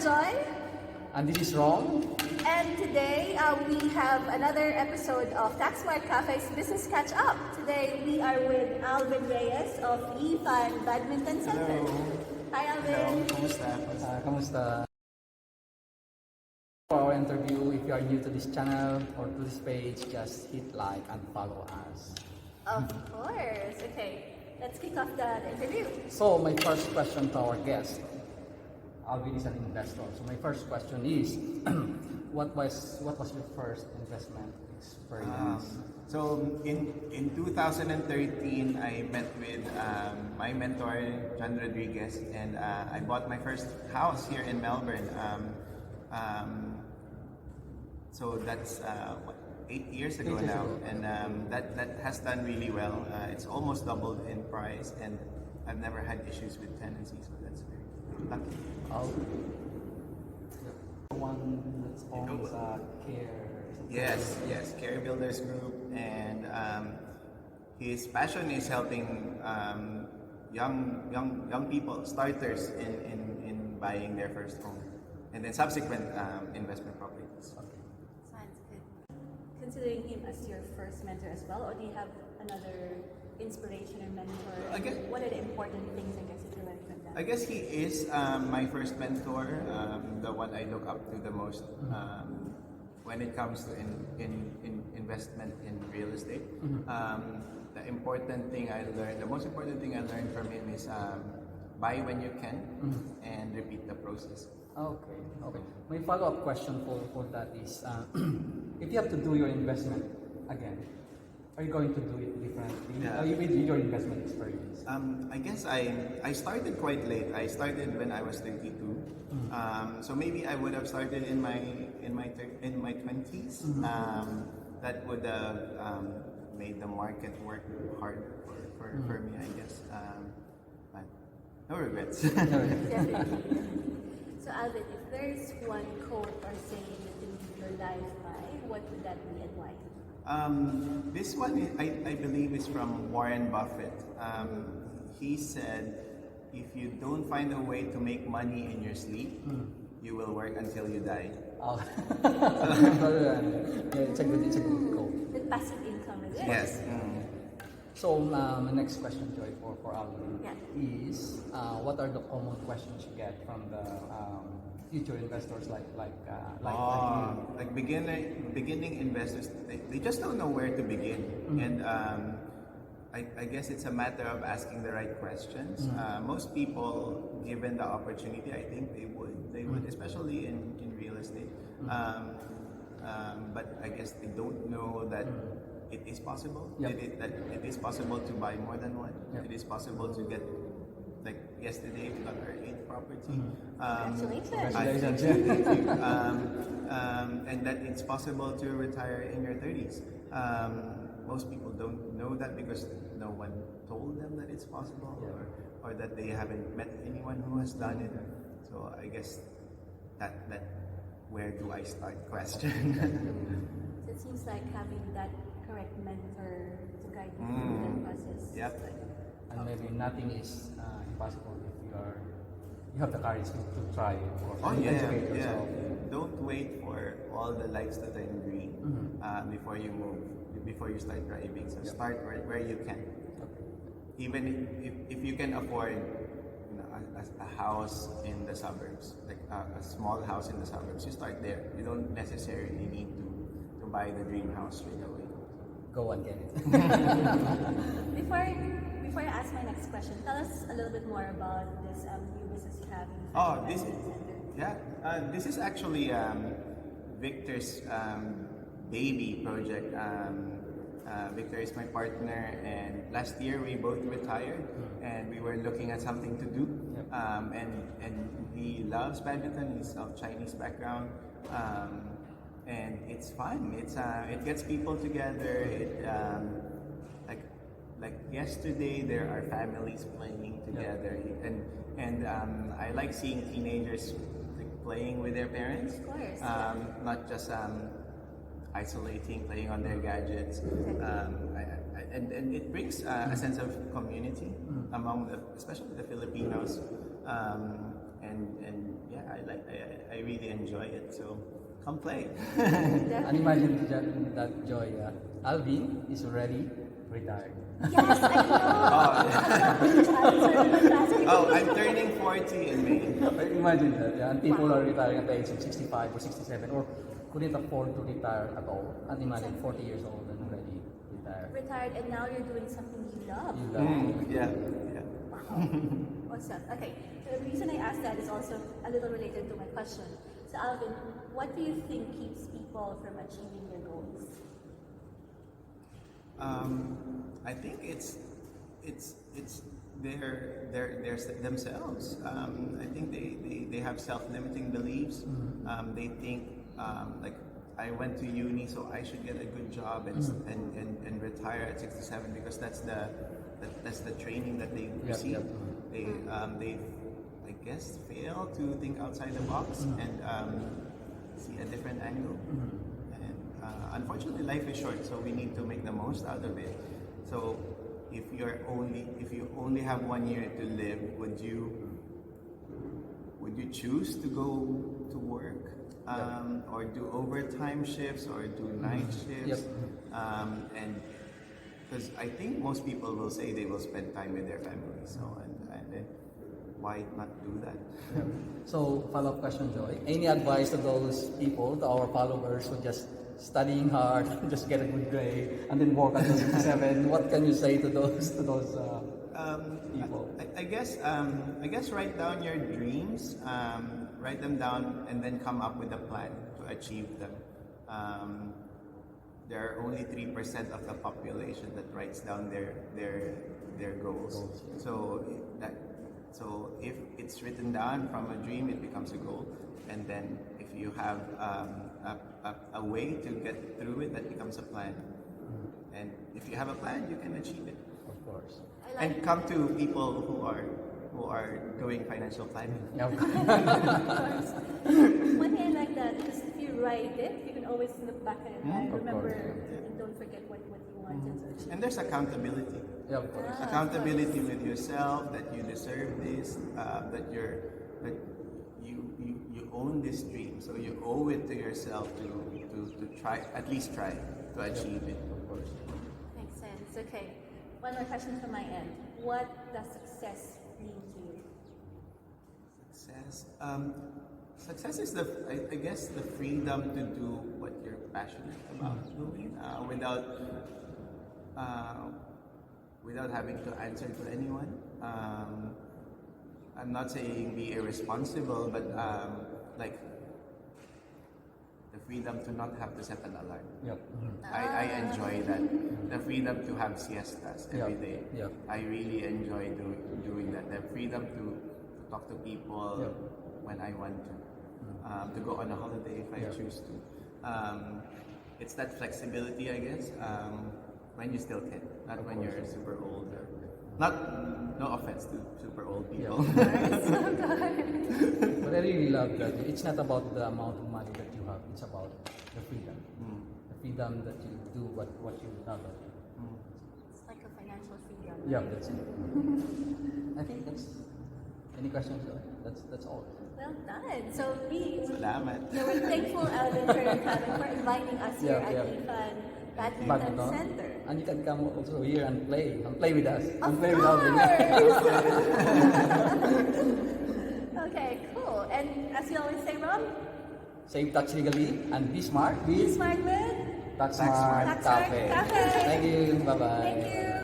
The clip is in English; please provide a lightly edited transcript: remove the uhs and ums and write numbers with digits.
Joy. And this is Ron. And today we have another episode of TaxSmart Cafe's Business Catch Up. Today we are with Alvin Reyes of Yifan Badminton Centre. Hello. Hi Alvin. Kamusta? Kamusta? For our interview, if you are new to this channel or to this page, just hit like and follow us. Of course. Okay, let's kick off the interview. So my first question to our guest, Alvin is an investor. So my first question is, what was your first investment experience? So in 2013, I met with my mentor, John Rodriguez, and I bought my first house here in Melbourne. So that's 8 years ago 8 years now, ago. and that has done really well. It's almost doubled in price, and I've never had issues with tenancy, so that's very lucky. The one that owns Care. Yes, Care Builders Group, and his passion is helping young people, starters in buying their first home, and then subsequent investment properties. Sounds good. Considering him as your first mentor as well, or do you have another inspiration or mentor? What are the important things, I guess, that you learned from that? I guess he is my first mentor, the one I look up to the most when it comes to investment in real estate. The most important thing I learned from him is buy when you can and repeat the process. Okay. My follow-up question for that is, if you have to do your investment again, are you going to do it differently? Yeah. With your investment experience? I guess I started quite late. I started when I was 32. So maybe I would have started in my 20s. That would have made the market work hard for me, I guess. But no regrets. Definitely. So Alvin, if there's one quote or saying that you live your life by, what would that be and why? This one, I believe, is from Warren Buffett. He said, if you don't find a way to make money in your sleep, you will work until you die. Oh. Yeah, it's a good quote. The passive income is it? Yes. So my next question, Joy, for Alvin is, what are the common questions you get from the future investors like beginning investors, they just don't know where to begin, and I guess it's a matter of asking the right questions. Most people, given the opportunity, I think they would, especially in real estate. But I guess they don't know that it is possible. That it is possible to buy more than one. It is possible to get, like yesterday, we got our 8th property. Congratulations. And that it's possible to retire in your 30s. Most people don't know that because no one told them that it's possible, or that they haven't met anyone who has done it. So I guess that where do I start question. It seems like having that correct mentor to guide you through that process. Yep. And maybe nothing is impossible if you have the courage to try it or educate yourself. Don't wait for all the lights to turn green before you move, before you start driving. So start where you can. Even if you can afford, a house in the suburbs, like a small house in the suburbs, you start there. You don't necessarily need to buy the dream house straight away. Go and get it. Before I ask my next question, tell us a little bit more about this new business you have. This is actually Victor's baby project. Victor is my partner, and last year we both retired, and we were looking at something to do. And he loves badminton. He's of Chinese background, and it's fun. It gets people together. Like yesterday, there are families playing together, and I like seeing teenagers playing with their parents. Of course. Not just isolating, playing on their gadgets. And it brings a sense of community among especially the Filipinos. And yeah, I really enjoy it. So come play. And imagine that joy. Alvin is already retired. Yes, I know. Oh, I'm turning 40 in May. Imagine that. Yeah. And people are retiring at the age of 65 or 67 or couldn't afford to retire at all. And imagine 40 years old and already retired. Retired, and now you're doing something you love. You love it. Yeah. Wow. Awesome. Okay. So the reason I asked that is also a little related to my question. So Alvin, what do you think keeps people from achieving their goals? I think it's their themselves. I think they have self-limiting beliefs. They think like, I went to uni, so I should get a good job and retire at 67 because that's the training that they receive. They I guess fail to think outside the box and see a different angle. Unfortunately, life is short, so we need to make the most out of it. So, if you only have 1 year to live, would you choose to go to work, or do overtime shifts, or do night shifts? And because I think most people will say they will spend time with their family. So, and why not do that? So, follow-up question, Joy. Any advice to those people, to our followers who just studying hard, just get a good grade, and then work until 67? What can you say to those people? I guess write down your dreams, write them down, and then come up with a plan to achieve them. There are only 3% of the population that writes down their goals. So if it's written down from a dream, it becomes a goal, and then if you have a way to get through it, that becomes a plan. And if you have a plan, you can achieve it. Of course. And come to people who are doing financial planning. Yeah. One thing I like that is if you write it, you can always look back at it and of remember course. and don't forget what you wanted to achieve. And there's accountability. Yeah, of course. Accountability with yourself, that you deserve this, that you own this dream, so you owe it to yourself to try, at least try to achieve it. Of course. Makes sense. Okay. One more question from my end. What does success mean to you? Success. Success is I guess the freedom to do what you're passionate about doing, without having to answer to anyone. I'm not saying be irresponsible, but like the freedom to not have to set an alarm. Yep. I enjoy that. The freedom to have siestas every day. Yep. I really enjoy doing that. The freedom to talk to people when I want to go on a holiday if I choose to. It's that flexibility, I guess, when you still can, not when you're super old. No offense to super old people. But I really love that. It's not about the amount of money that you have. It's about the freedom. The freedom that you do what you love. It's like a financial freedom. Yeah, that's it. I think that's. Any questions? That's all. Well done. So we're Salamat. thankful, Alvin, for inviting us here at Yifan Badminton Centre. And you can come also here and play with us. Of Play with Alvin. Okay, cool. And as you always say, Rob, Save tax legally and be smart be with smart with TaxSmart Cafe. Cafe. Thank you. Bye bye. Thank you.